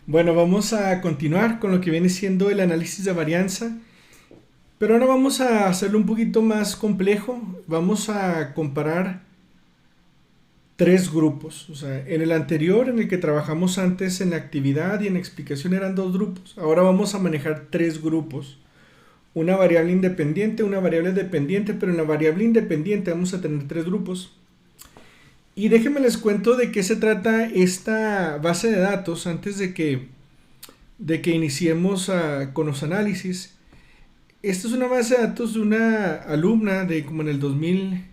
Bueno, vamos a continuar con lo que viene siendo el análisis de varianza, pero ahora vamos a hacerlo un poquito más complejo. Vamos a comparar tres grupos. O sea, en el anterior, en el que trabajamos antes en la actividad y en la explicación eran dos grupos. Ahora vamos a manejar tres grupos. Una variable independiente, una variable dependiente, pero en la variable independiente vamos a tener tres grupos. Y déjenme les cuento de qué se trata esta base de datos antes de que iniciemos con los análisis. Esta es una base de datos de una alumna de como en el 2000,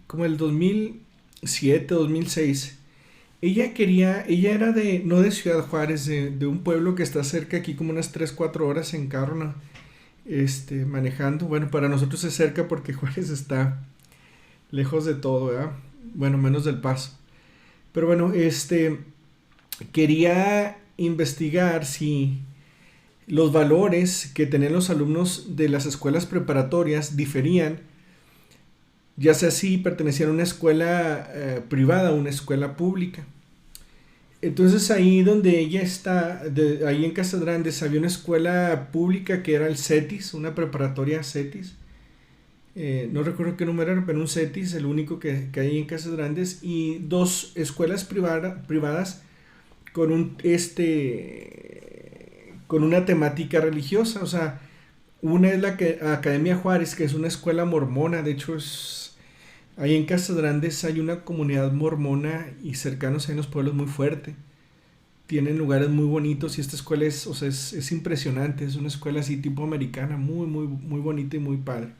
como el 2007, 2006. Ella era no de Ciudad Juárez, de un pueblo que está cerca aquí como unas 3 4 horas en carro, ¿no? Manejando. Bueno, para nosotros es cerca porque Juárez está lejos de todo, ¿verdad? Bueno, menos del Paso. Pero bueno, quería investigar si los valores que tenían los alumnos de las escuelas preparatorias diferían, ya sea si pertenecían a una escuela privada o una escuela pública. Entonces ahí donde ella está, ahí en Casas Grandes, había una escuela pública que era el CETIS, una preparatoria CETIS. No recuerdo qué número era, pero un CETIS, el único que hay en Casas Grandes, y dos escuelas privadas con con una temática religiosa. O sea, una es la Academia Juárez, que es una escuela mormona. De hecho, ahí en Casas Grandes hay una comunidad mormona y cercanos a unos pueblos muy fuerte. Tienen lugares muy bonitos y esta escuela es, o sea, es impresionante. Es una escuela así tipo americana, muy, muy, muy bonita y muy padre.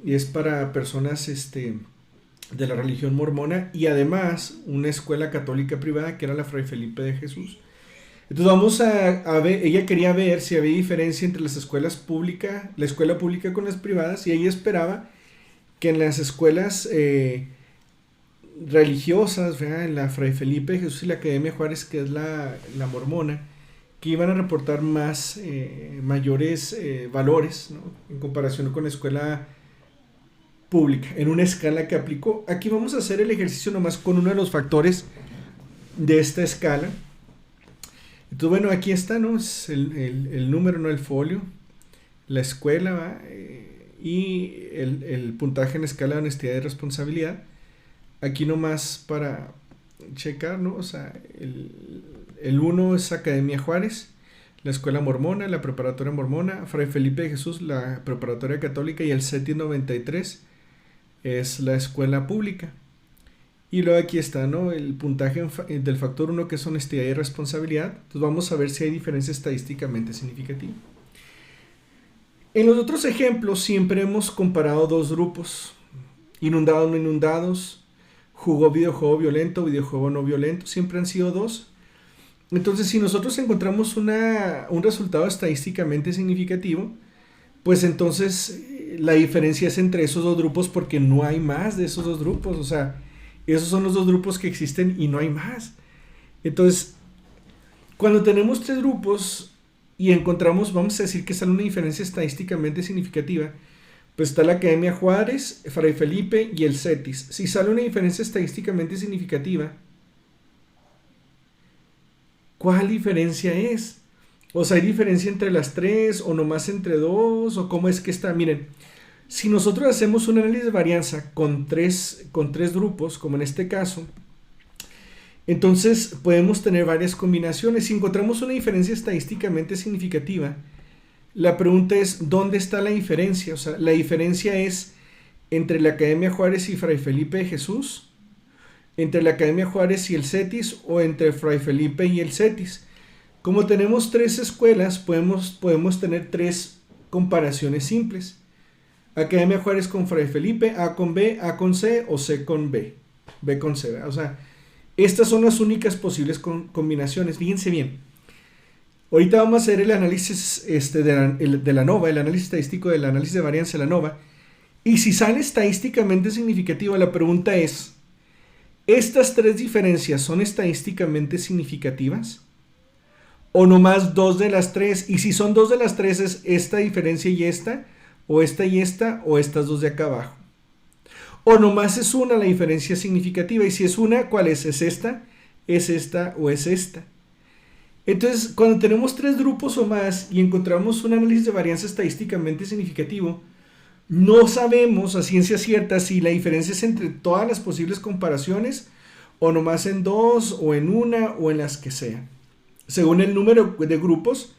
Y es para personas de la religión mormona y además una escuela católica privada que era la Fray Felipe de Jesús. Entonces vamos a ver, ella quería ver si había diferencia entre las escuelas públicas, la escuela pública con las privadas, y ella esperaba que en las escuelas religiosas, ¿verdad? En la Fray Felipe de Jesús y la Academia Juárez, que es la mormona, que iban a reportar mayores valores, ¿no? En comparación con la escuela pública, en una escala que aplicó. Aquí vamos a hacer el ejercicio nomás con uno de los factores de esta escala. Entonces, bueno, aquí está, ¿no? Es el número, no el folio, la escuela, ¿va? Y el puntaje en la escala de honestidad y responsabilidad. Aquí nomás para checar, ¿no? O sea, el 1 es Academia Juárez, la escuela mormona, la preparatoria mormona, Fray Felipe de Jesús, la preparatoria católica, y el CETIS 93 es la escuela pública. Y luego aquí está, ¿no? El puntaje del factor 1, que es honestidad y responsabilidad. Entonces vamos a ver si hay diferencia estadísticamente significativa. En los otros ejemplos siempre hemos comparado dos grupos: inundados, no inundados, jugó videojuego violento, videojuego no violento. Siempre han sido dos. Entonces, si nosotros encontramos un resultado estadísticamente significativo, pues entonces la diferencia es entre esos dos grupos, porque no hay más de esos dos grupos. O sea, esos son los dos grupos que existen y no hay más. Entonces, cuando tenemos tres grupos y encontramos, vamos a decir que sale una diferencia estadísticamente significativa, pues está la Academia Juárez, Fray Felipe y el CETIS. Si sale una diferencia estadísticamente significativa, ¿cuál diferencia es? O sea, ¿hay diferencia entre las tres o nomás entre dos? ¿O cómo es que está? Miren, si nosotros hacemos un análisis de varianza con tres grupos, como en este caso, entonces podemos tener varias combinaciones. Si encontramos una diferencia estadísticamente significativa, la pregunta es, ¿dónde está la diferencia? O sea, la diferencia es entre la Academia Juárez y Fray Felipe de Jesús, entre la Academia Juárez y el CETIS, o entre Fray Felipe y el CETIS. Como tenemos tres escuelas, podemos tener tres comparaciones simples: Academia Juárez con Fray Felipe, A con B, A con C, o C con B, B con C. O sea, estas son las únicas posibles combinaciones. Fíjense bien. Ahorita vamos a hacer el análisis de la ANOVA, el análisis estadístico del análisis de varianza de la ANOVA. Y si sale estadísticamente significativa, la pregunta es, ¿estas tres diferencias son estadísticamente significativas? ¿O nomás dos de las tres? Y si son dos de las tres, ¿es esta diferencia y esta? ¿O esta y esta? ¿O estas dos de acá abajo? ¿O nomás es una la diferencia significativa? Y si es una, ¿cuál es? ¿Es esta? ¿Es esta? ¿O es esta? Entonces, cuando tenemos tres grupos o más y encontramos un análisis de varianza estadísticamente significativo, no sabemos a ciencia cierta si la diferencia es entre todas las posibles comparaciones o nomás en dos o en una o en las que sea. Según el número de grupos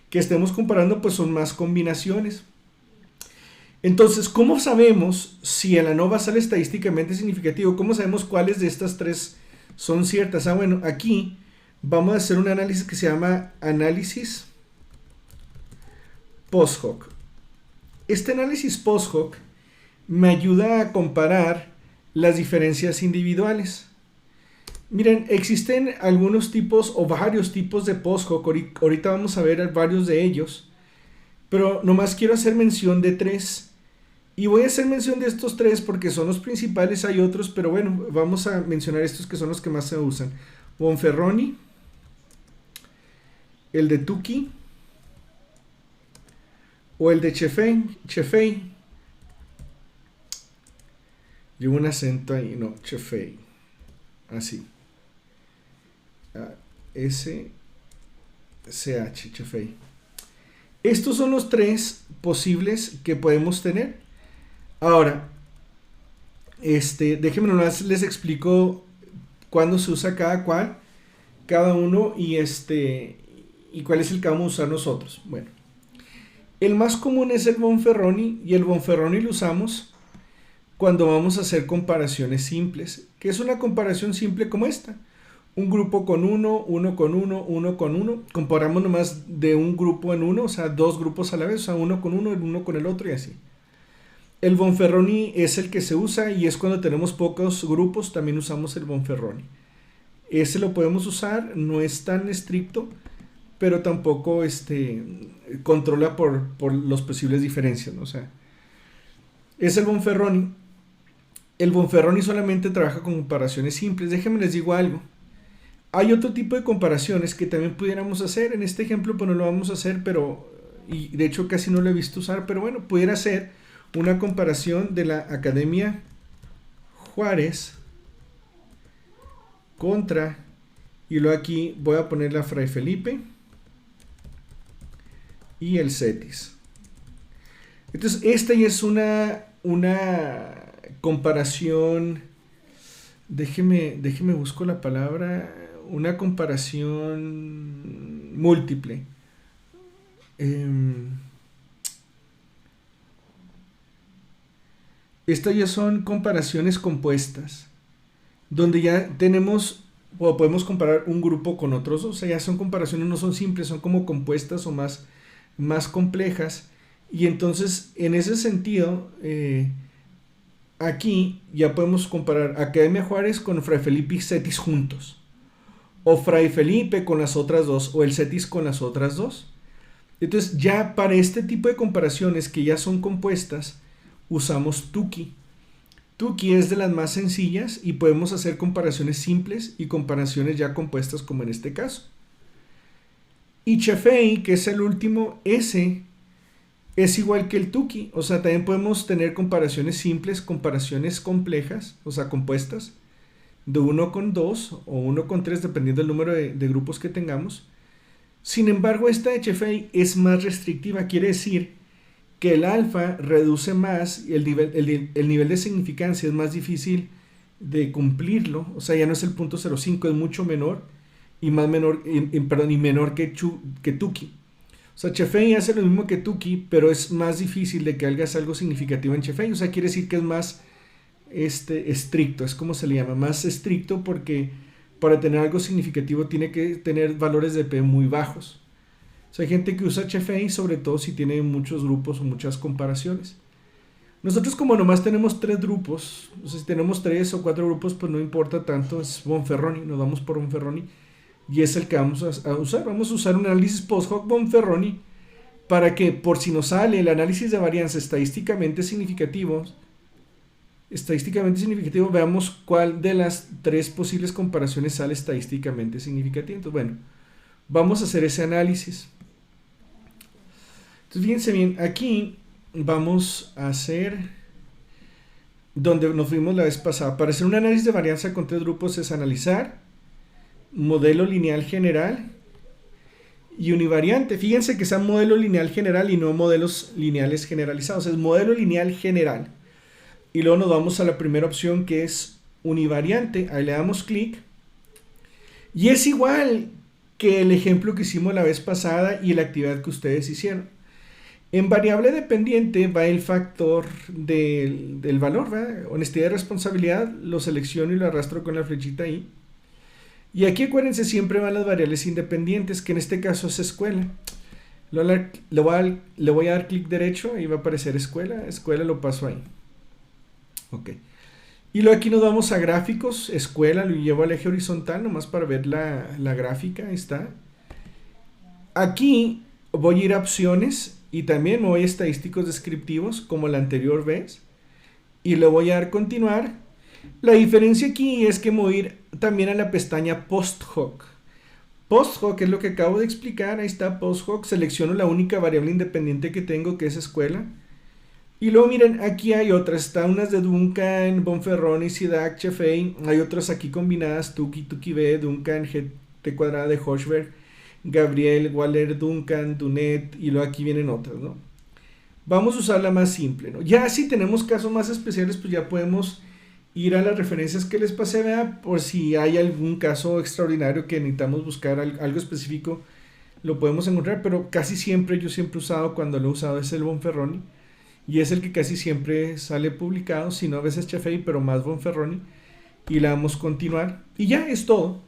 que estemos comparando, pues son más combinaciones. Entonces, ¿cómo sabemos si el ANOVA sale estadísticamente significativo? ¿Cómo sabemos cuáles de estas tres son ciertas? Bueno, aquí vamos a hacer un análisis que se llama análisis post hoc. Este análisis post hoc me ayuda a comparar las diferencias individuales. Miren, existen algunos tipos o varios tipos de post hoc. Ahorita vamos a ver varios de ellos, pero nomás quiero hacer mención de tres. Y voy a hacer mención de estos tres porque son los principales, hay otros, pero bueno, vamos a mencionar estos que son los que más se usan. Bonferroni, el de Tukey o el de Chefei. Llevo un acento ahí, no, Chefei, así. S-C-H, Chefei. Estos son los tres posibles que podemos tener. Ahora, déjenme nomás les explico cuándo se usa cada uno y cuál es el que vamos a usar nosotros. Bueno, el más común es el Bonferroni y el Bonferroni lo usamos cuando vamos a hacer comparaciones simples. ¿Qué es una comparación simple como esta? Un grupo con uno con uno con uno. Comparamos nomás de un grupo en uno, o sea, dos grupos a la vez, o sea, uno con el otro y así. El Bonferroni es el que se usa y es cuando tenemos pocos grupos, también usamos el Bonferroni. Ese lo podemos usar, no es tan estricto, pero tampoco controla por las posibles diferencias, ¿no? O sea, es el Bonferroni. El Bonferroni solamente trabaja con comparaciones simples. Déjenme les digo algo. Hay otro tipo de comparaciones que también pudiéramos hacer. En este ejemplo pues no lo vamos a hacer, y de hecho casi no lo he visto usar, pero bueno, pudiera ser una comparación de la Academia Juárez contra, y luego aquí voy a poner la Fray Felipe y el CETIS. Entonces esta ya es una comparación, déjeme busco la palabra, una comparación múltiple. Estas ya son comparaciones compuestas, donde ya tenemos o podemos comparar un grupo con otros. O sea, ya son comparaciones, no son simples, son como compuestas o más complejas. Y entonces, en ese sentido, aquí ya podemos comparar Academia Juárez con Fray Felipe y CETIS juntos. O Fray Felipe con las otras dos, o el CETIS con las otras dos. Entonces, ya para este tipo de comparaciones que ya son compuestas, usamos Tukey. Tukey es de las más sencillas y podemos hacer comparaciones simples y comparaciones ya compuestas como en este caso. Y Chefei, que es el último, ese es igual que el Tukey. O sea, también podemos tener comparaciones simples, comparaciones complejas, o sea, compuestas, de 1 con 2 o 1 con 3, dependiendo del número de grupos que tengamos. Sin embargo, esta de Chefei es más restrictiva, quiere decir que el alfa reduce más y el nivel de significancia es más difícil de cumplirlo, o sea, ya no es el 0.05, es mucho menor y menor que Tukey. O sea, Chefei hace lo mismo que Tukey, pero es más difícil de que hagas algo significativo en Chefei, o sea, quiere decir que es más estricto, es como se le llama, más estricto porque para tener algo significativo tiene que tener valores de P muy bajos. O sea, hay gente que usa Chefei, sobre todo si tiene muchos grupos o muchas comparaciones. Nosotros como nomás tenemos 3 grupos, o sea, si tenemos 3 o 4 grupos, pues no importa tanto, es Bonferroni, nos vamos por Bonferroni y es el que vamos a usar. Vamos a usar un análisis post hoc Bonferroni para que por si nos sale el análisis de varianza estadísticamente significativo, veamos cuál de las 3 posibles comparaciones sale estadísticamente significativo. Entonces, bueno, vamos a hacer ese análisis. Entonces, fíjense bien, aquí vamos a hacer donde nos fuimos la vez pasada. Para hacer un análisis de varianza con 3 grupos es analizar, modelo lineal general, y univariante. Fíjense que sea modelo lineal general y no modelos lineales generalizados. Es modelo lineal general. Y luego nos vamos a la primera opción que es univariante. Ahí le damos clic. Y es igual que el ejemplo que hicimos la vez pasada y la actividad que ustedes hicieron. En variable dependiente va el factor del valor, ¿verdad? Honestidad y responsabilidad. Lo selecciono y lo arrastro con la flechita ahí. Y aquí acuérdense, siempre van las variables independientes, que en este caso es escuela. Le voy a dar clic derecho y va a aparecer escuela. Escuela lo paso ahí. Ok. Y luego aquí nos vamos a gráficos, escuela, lo llevo al eje horizontal, nomás para ver la gráfica, ahí está. Aquí voy a ir a opciones y también me voy a estadísticos descriptivos, como la anterior vez. Y le voy a dar continuar. La diferencia aquí es que me voy a ir también a la pestaña post hoc. Post hoc es lo que acabo de explicar, ahí está post hoc, selecciono la única variable independiente que tengo, que es escuela. Y luego miren, aquí hay otras, está unas de Duncan, Bonferroni, Sidak, Chefei, hay otras aquí combinadas, Tuki, Tuki B, Duncan, GT cuadrada de Hochberg, Gabriel, Waller, Duncan, Dunet, y luego aquí vienen otras, ¿no? Vamos a usar la más simple, ¿no? Ya si tenemos casos más especiales, pues ya podemos ir a las referencias que les pasé, ¿verdad? Por si hay algún caso extraordinario que necesitamos buscar algo específico, lo podemos encontrar, pero casi siempre, yo siempre he usado, cuando lo he usado, es el Bonferroni. Y es el que casi siempre sale publicado, si no a veces Chefei, pero más Bonferroni. Y le damos continuar. Y ya es todo.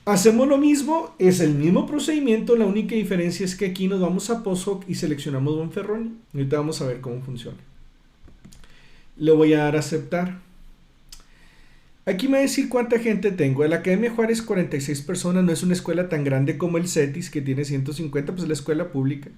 Hacemos lo mismo, es el mismo procedimiento, la única diferencia es que aquí nos vamos a post hoc y seleccionamos Bonferroni. Ahorita vamos a ver cómo funciona. Le voy a dar a aceptar. Aquí me va a decir cuánta gente tengo. En la Academia Juárez 46 personas, no es una escuela tan grande como el CETIS que tiene 150, pues es la escuela pública.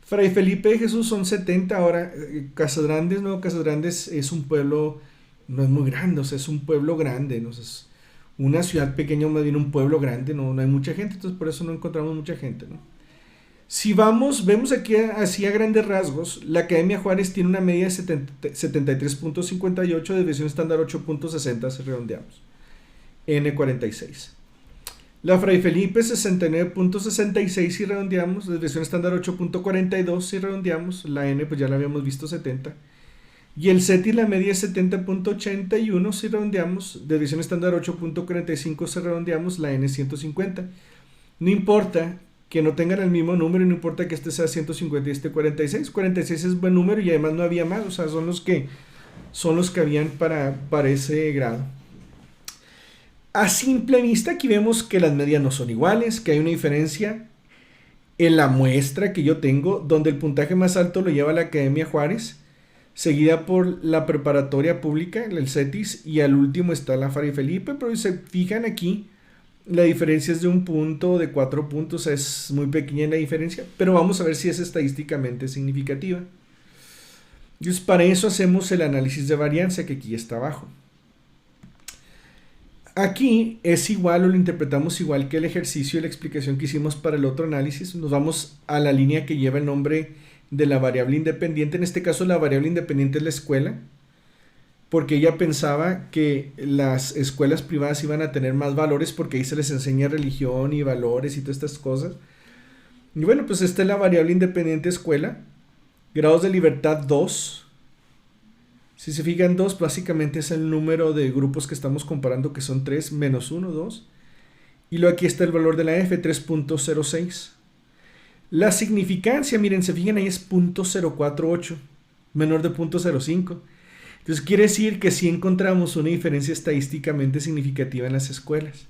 Fray Felipe de Jesús son 70, ahora Casas Grandes, no, Casas Grandes es un pueblo, no es muy grande, o sea, es un pueblo grande, ¿no? Es una ciudad pequeña, más bien un pueblo grande, no hay mucha gente, entonces por eso no encontramos mucha gente, ¿no? Si vemos aquí así a grandes rasgos, la Academia Juárez tiene una media de 73.58, desviación estándar 8.60, si redondeamos, N46. La Fray Felipe 69.66 si redondeamos, desviación estándar 8.42 si redondeamos, la N pues ya la habíamos visto 70. Y el CETIS la media es 70.81 si redondeamos, desviación estándar 8.45 si redondeamos, la N 150. No importa que no tengan el mismo número, no importa que este sea 150 y este 46. 46 es buen número y además no había más, o sea, son los que habían para ese grado. A simple vista aquí vemos que las medias no son iguales, que hay una diferencia en la muestra que yo tengo, donde el puntaje más alto lo lleva la Academia Juárez, seguida por la preparatoria pública, el CETIS, y al último está la Fray Felipe, pero si se fijan aquí, la diferencia es de 1 punto, de 4 puntos, es muy pequeña la diferencia, pero vamos a ver si es estadísticamente significativa. Entonces para eso hacemos el análisis de varianza, que aquí está abajo. Aquí es igual, o lo interpretamos igual que el ejercicio y la explicación que hicimos para el otro análisis. Nos vamos a la línea que lleva el nombre de la variable independiente. En este caso la variable independiente es la escuela, porque ella pensaba que las escuelas privadas iban a tener más valores porque ahí se les enseña religión y valores y todas estas cosas. Y bueno, pues esta es la variable independiente escuela. Grados de libertad 2. Si se fijan, 2 básicamente es el número de grupos que estamos comparando, que son 3 menos 1, 2. Y luego aquí está el valor de la F, 3.06. La significancia, miren, se fijan ahí es 0.048, menor de 0.05. Entonces quiere decir que sí encontramos una diferencia estadísticamente significativa en las escuelas.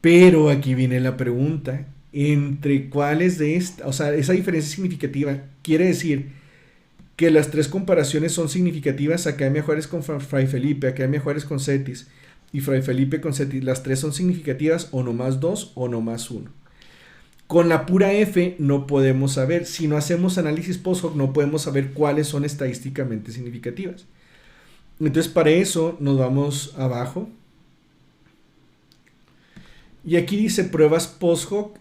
Pero aquí viene la pregunta, ¿entre cuáles de estas? O sea, esa diferencia significativa quiere decir que las tres comparaciones son significativas, Academia Juárez con Fray Felipe, Academia Juárez con CETIS y Fray Felipe con CETIS, las tres son significativas o no más 2 o no más 1. Con la pura F no podemos saber, si no hacemos análisis post hoc no podemos saber cuáles son estadísticamente significativas. Entonces para eso nos vamos abajo y aquí dice pruebas post hoc,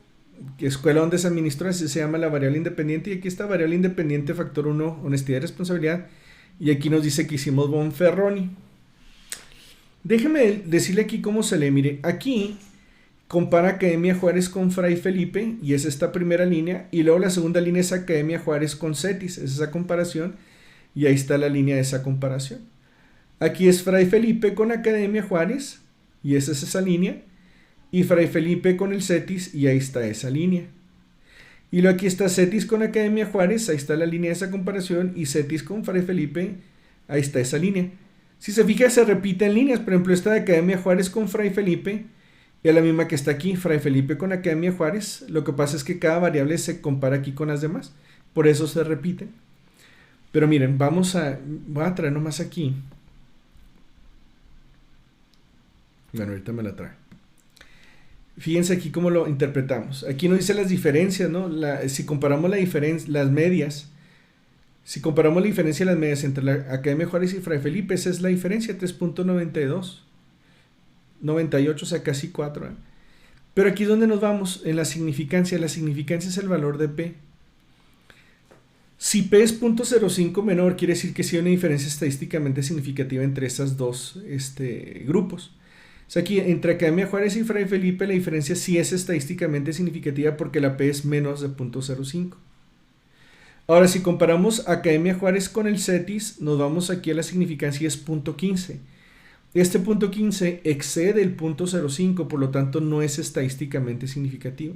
escuela donde se administró, así se llama la variable independiente, y aquí está variable independiente factor 1, honestidad y responsabilidad, y aquí nos dice que hicimos Bonferroni. Déjeme decirle aquí cómo se lee. Mire, aquí compara Academia Juárez con Fray Felipe, y es esta primera línea, y luego la segunda línea es Academia Juárez con CETIS, es esa comparación, y ahí está la línea de esa comparación. Aquí es Fray Felipe con Academia Juárez, y esa es esa línea, y Fray Felipe con el CETIS, y ahí está esa línea. Y luego aquí está CETIS con Academia Juárez, ahí está la línea de esa comparación, y CETIS con Fray Felipe, ahí está esa línea. Si se fija, se repiten líneas. Por ejemplo, esta de Academia Juárez con Fray Felipe es la misma que está aquí, Fray Felipe con Academia Juárez. Lo que pasa es que cada variable se compara aquí con las demás, por eso se repiten. Pero miren, voy a traer nomás aquí. Bueno, ahorita me la trae. Fíjense aquí cómo lo interpretamos. Aquí nos dice las diferencias, ¿no? Si comparamos las medias, si comparamos la diferencia de las medias entre la Academia Juárez y Fray Felipe, esa es la diferencia, 3.92, 98, o sea, casi 4. Pero aquí es donde nos vamos, en la significancia. La significancia es el valor de P. Si P es 0.05 menor, quiere decir que sí hay una diferencia estadísticamente significativa entre estos dos grupos. O sea, aquí entre Academia Juárez y Fray Felipe la diferencia sí es estadísticamente significativa porque la P es menos de 0.05. Ahora, si comparamos Academia Juárez con el CETIS, nos vamos aquí a la significancia, es 0.15. Este 0.15 excede el 0.05, por lo tanto no es estadísticamente significativo.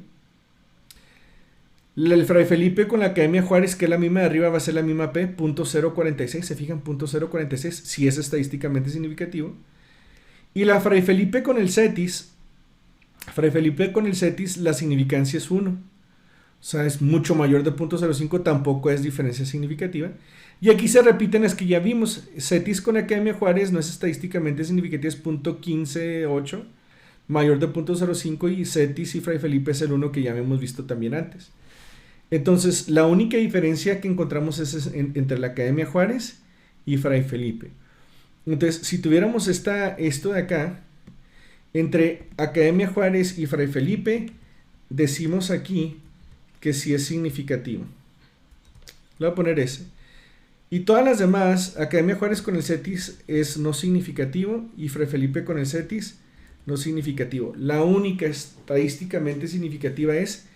El Fray Felipe con la Academia Juárez, que es la misma de arriba, va a ser la misma P, 0.046. Se fijan, 0.046 sí es estadísticamente significativo. Y la Fray Felipe con el CETIS, la significancia es 1. O sea, es mucho mayor de 0.05, tampoco es diferencia significativa. Y aquí se repiten las que ya vimos. CETIS con Academia Juárez no es estadísticamente significativa, es 0.158, mayor de 0.05, y CETIS y Fray Felipe es el 1 que ya hemos visto también antes. Entonces, la única diferencia que encontramos es entre la Academia Juárez y Fray Felipe. Entonces, si tuviéramos esto de acá, entre Academia Juárez y Fray Felipe, decimos aquí que sí es significativo. Le voy a poner ese. Y todas las demás, Academia Juárez con el CETIS es no significativo, y Fray Felipe con el CETIS no significativo. La única estadísticamente significativa es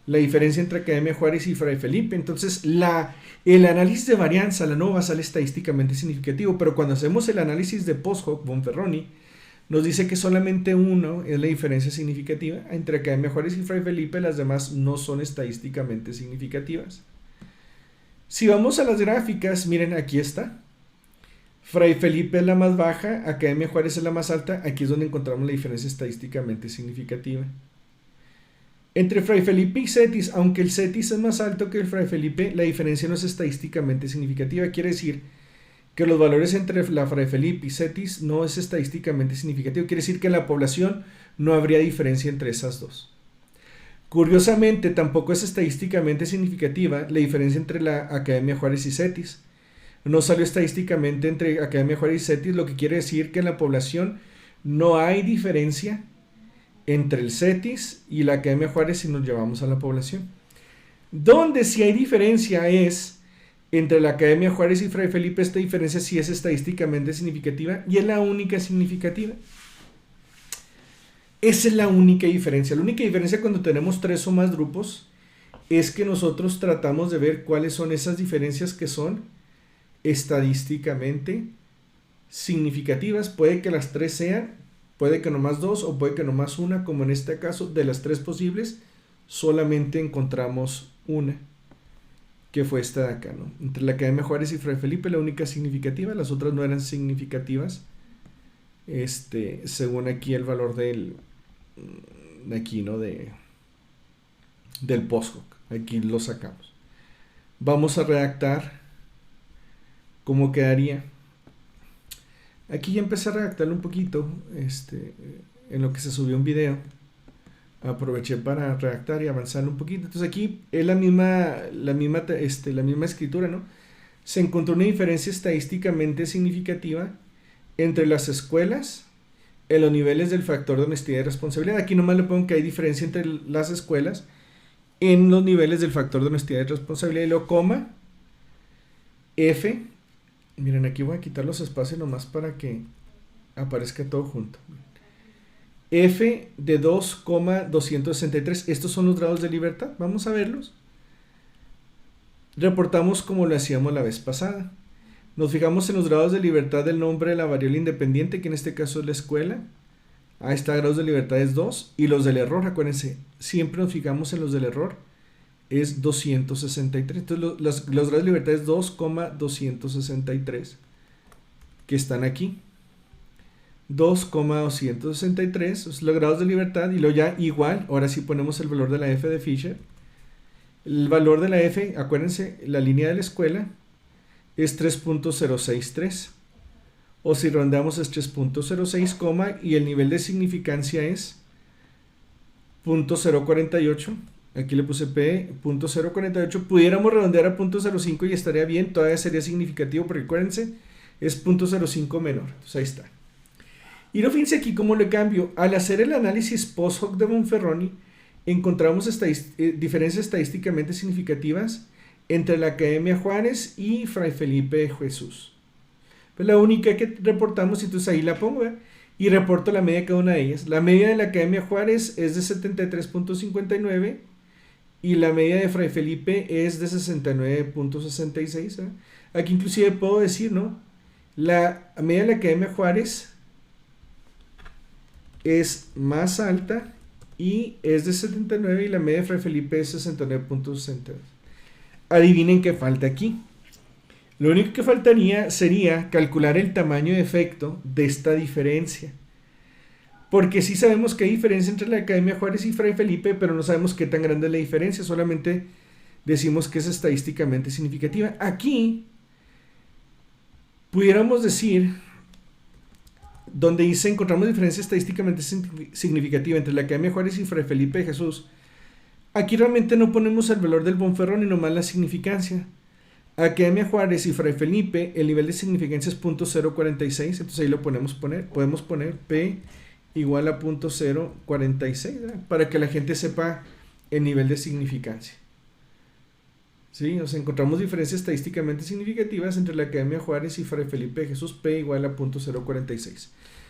la diferencia entre Academia Juárez y Fray Felipe. Entonces, el análisis de varianza, la NOVA, sale estadísticamente significativo, pero cuando hacemos el análisis de post-hoc, Bonferroni, nos dice que solamente uno es la diferencia significativa entre Academia Juárez y Fray Felipe, las demás no son estadísticamente significativas. Si vamos a las gráficas, miren, aquí está. Fray Felipe es la más baja, Academia Juárez es la más alta, aquí es donde encontramos la diferencia estadísticamente significativa. Entre Fray Felipe y CETIS, aunque el CETIS es más alto que el Fray Felipe, la diferencia no es estadísticamente significativa. Quiere decir que los valores entre la Fray Felipe y CETIS no es estadísticamente significativo. Quiere decir que en la población no habría diferencia entre esas dos. Curiosamente, tampoco es estadísticamente significativa la diferencia entre la Academia Juárez y CETIS. No salió estadísticamente entre Academia Juárez y CETIS, lo que quiere decir que en la población no hay diferencia entre el CETIS y la Academia Juárez si nos llevamos a la población. Donde sí hay diferencia es entre la Academia Juárez y Fray Felipe. Esta diferencia sí es estadísticamente significativa y es la única significativa. Esa es la única diferencia. La única diferencia cuando tenemos 3 o más grupos es que nosotros tratamos de ver cuáles son esas diferencias que son estadísticamente significativas. Puede que las 3 sean, puede que nomás 2 o puede que nomás una, como en este caso. De las 3 posibles solamente encontramos una, que fue esta de acá, ¿no? Entre la Academia Juárez y Fray Felipe la única significativa, las otras no eran significativas, según aquí el valor de aquí, ¿no? Del post-hoc. Aquí lo sacamos. Vamos a redactar cómo quedaría. Aquí ya empecé a redactarlo un poquito, en lo que se subió un video. Aproveché para redactar y avanzar un poquito. Entonces aquí es la misma escritura, ¿no? Se encontró una diferencia estadísticamente significativa entre las escuelas en los niveles del factor de honestidad y responsabilidad. Aquí nomás le pongo que hay diferencia entre las escuelas en los niveles del factor de honestidad y responsabilidad, y luego coma, F. Miren, aquí voy a quitar los espacios nomás para que aparezca todo junto. F de 2,263. Estos son los grados de libertad. Vamos a verlos. Reportamos como lo hacíamos la vez pasada. Nos fijamos en los grados de libertad del nombre de la variable independiente, que en este caso es la escuela. Ahí está, grados de libertad es 2. Y los del error, acuérdense, siempre nos fijamos en los del error, es 263. Entonces los grados de libertad es 2,263, que están aquí. 2,263, los grados de libertad, y luego ya igual, ahora sí ponemos el valor de la F de Fisher. El valor de la F, acuérdense, la línea de la escuela es 3.063, o si redondeamos es 3.06, y el nivel de significancia es 0.048, aquí le puse P, 0.048, pudiéramos redondear a 0.05 y estaría bien, todavía sería significativo, porque acuérdense, es 0.05 menor, entonces ahí está. Y no, fíjense aquí cómo le cambio. Al hacer el análisis post-hoc de Bonferroni, encontramos diferencias estadísticamente significativas entre la Academia Juárez y Fray Felipe Jesús. Pues la única que reportamos, entonces ahí la pongo, y reporto la media de cada una de ellas. La media de la Academia Juárez es de 73.59 y la media de Fray Felipe es de 69.66. Aquí inclusive puedo decir, ¿no? La media de la Academia Juárez es más alta y es de 79, y la media de Fray Felipe es 69.62. Adivinen qué falta aquí. Lo único que faltaría sería calcular el tamaño de efecto de esta diferencia. Porque sí sabemos que hay diferencia entre la Academia Juárez y Fray Felipe, pero no sabemos qué tan grande es la diferencia, solamente decimos que es estadísticamente significativa. Aquí pudiéramos decir, donde dice encontramos diferencia estadísticamente significativa entre la Academia Juárez y Fray Felipe Jesús, aquí realmente no ponemos el valor del Bonferroni, nomás la significancia. Academia Juárez y Fray Felipe, el nivel de significancia es 0.046, entonces ahí lo podemos poner P igual a 0.046, para que la gente sepa el nivel de significancia. ¿Sí? O sea, encontramos diferencias estadísticamente significativas entre la Academia Juárez y Fray Felipe Jesús, P igual a 0.046.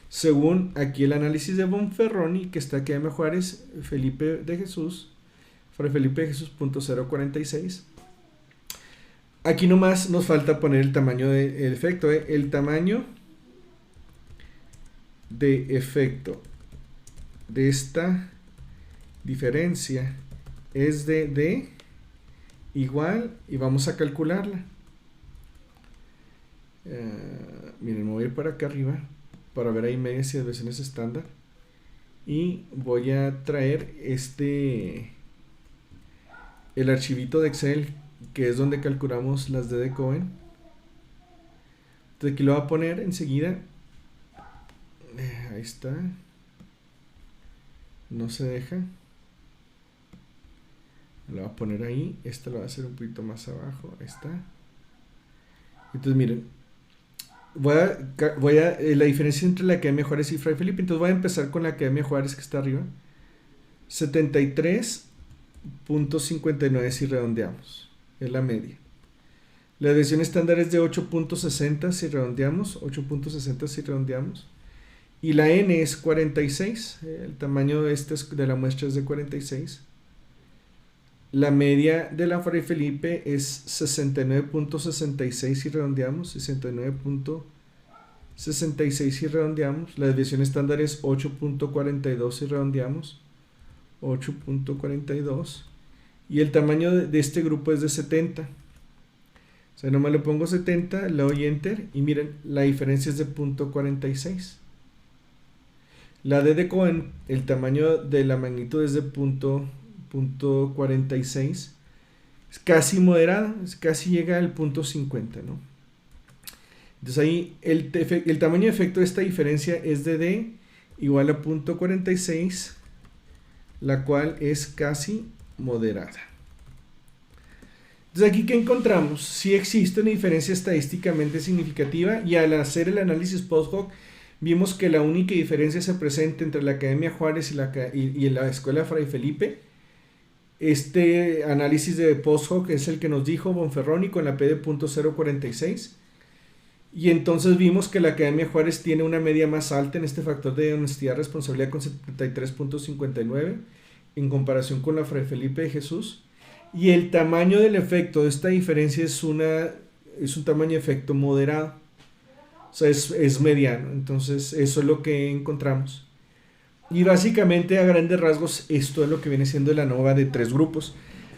Según aquí el análisis de Bonferroni, que está Academia Juárez, Felipe de Jesús, Fray Felipe de Jesús, 0.046. Aquí nomás nos falta poner el tamaño de efecto. El tamaño de efecto de esta diferencia es de D igual, y vamos a calcularla. Miren, me voy a ir para acá arriba para ver ahí medias y desviaciones estándar, y voy a traer el archivito de Excel, que es donde calculamos las D de Cohen. Entonces aquí lo voy a poner enseguida. Ahí está, no se deja. Lo voy a poner ahí, esta lo voy a hacer un poquito más abajo, ahí está. Entonces miren, la diferencia entre la Academia Juárez y Fray Felipe, entonces voy a empezar con la Academia Juárez, que está arriba, 73.59 si redondeamos, es la media. La desviación estándar es de 8.60 si redondeamos, 8.60 si redondeamos. Y la N es 46, el tamaño de la muestra es de 46. La media de la Fray Felipe es 69.66 si redondeamos, 69.66 si redondeamos. La desviación estándar es 8.42 si redondeamos, 8.42. Y el tamaño de este grupo es de 70. O sea, nomás le pongo 70, le doy Enter, y miren, la diferencia es de 0.46. La D de Cohen, el tamaño de la magnitud es de 0.46, es casi moderada, casi llega al 0.50, ¿no? Entonces ahí el tamaño de efecto de esta diferencia es de D igual a 0.46, la cual es casi moderada. Entonces aquí, ¿qué encontramos? Si existe una diferencia estadísticamente significativa, y al hacer el análisis post-hoc vimos que la única diferencia se presenta entre la Academia Juárez y la Escuela Fray Felipe. Este análisis de post-hoc es el que nos dijo Bonferroni con la P de 0.046. Y entonces vimos que la Academia Juárez tiene una media más alta en este factor de honestidad y responsabilidad con 73.59 en comparación con la Fray Felipe de Jesús. Y el tamaño del efecto de esta diferencia es un tamaño de efecto moderado. O sea, es mediano. Entonces, eso es lo que encontramos. Y básicamente, a grandes rasgos, esto es lo que viene siendo la ANOVA de 3 grupos.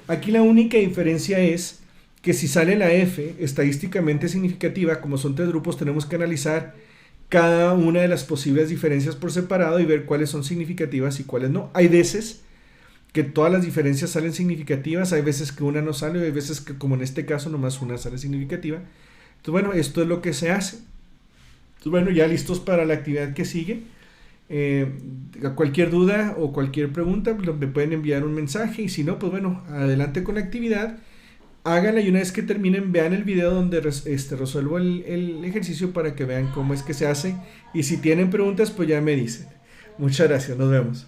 Aquí la única diferencia es que si sale la F estadísticamente significativa, como son 3 grupos, tenemos que analizar cada una de las posibles diferencias por separado y ver cuáles son significativas y cuáles no. Hay veces que todas las diferencias salen significativas, hay veces que una no sale, hay veces que, como en este caso, nomás una sale significativa. Entonces, bueno, esto es lo que se hace. Entonces, bueno, ya listos para la actividad que sigue. Cualquier duda o cualquier pregunta, pues, me pueden enviar un mensaje, y si no, pues bueno, adelante con la actividad. Háganla y una vez que terminen, vean el video donde resuelvo el ejercicio para que vean cómo es que se hace. Y si tienen preguntas, pues ya me dicen. Muchas gracias, nos vemos.